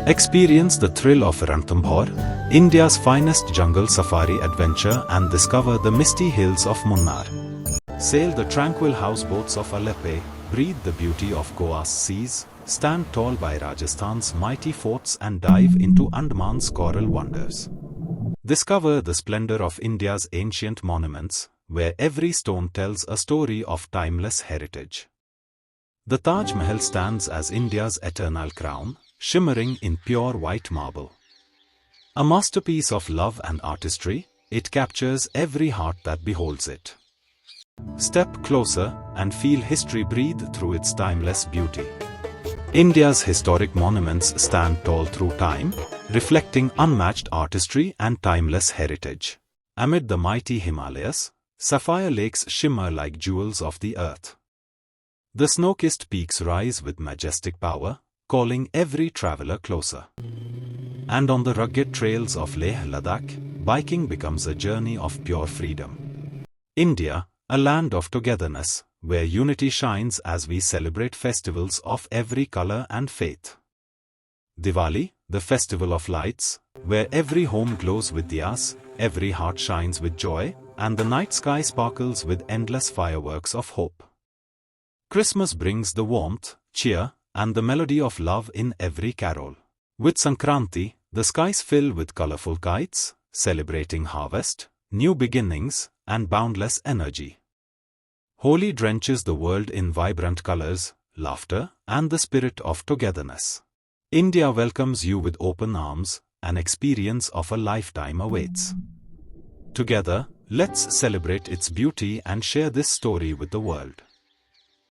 Experience the thrill of Ranthambore, India's finest jungle safari adventure, and discover the misty hills of Munnar. Sail the tranquil houseboats of Aleppo, breathe the beauty of Goa's seas, stand tall by Rajasthan's mighty forts, and dive into Andaman's coral wonders. Discover the splendor of India's ancient monuments, where every stone tells a story of timeless heritage. The Taj Mahal stands as India's eternal crown, shimmering in pure white marble. A masterpiece of love and artistry, it captures every heart that beholds it. Step closer and feel history breathe through its timeless beauty. India's historic monuments stand tall through time, reflecting unmatched artistry and timeless heritage. Amid the mighty Himalayas, sapphire lakes shimmer like jewels of the earth. The snow-kissed peaks rise with majestic power, calling every traveler closer. And on the rugged trails of Leh-Ladakh, biking becomes a journey of pure freedom. India, a land of togetherness, where unity shines as we celebrate festivals of every color and faith. Diwali, the festival of lights, where every home glows with diyas, every heart shines with joy, and the night sky sparkles with endless fireworks of hope. Christmas brings the warmth, cheer, and the melody of love in every carol. With Sankranti, the skies fill with colorful kites, celebrating harvest, new beginnings, and boundless energy. Holi drenches the world in vibrant colors, laughter, and the spirit of togetherness. India welcomes you with open arms, an experience of a lifetime awaits. Together, let's celebrate its beauty and share this story with the world.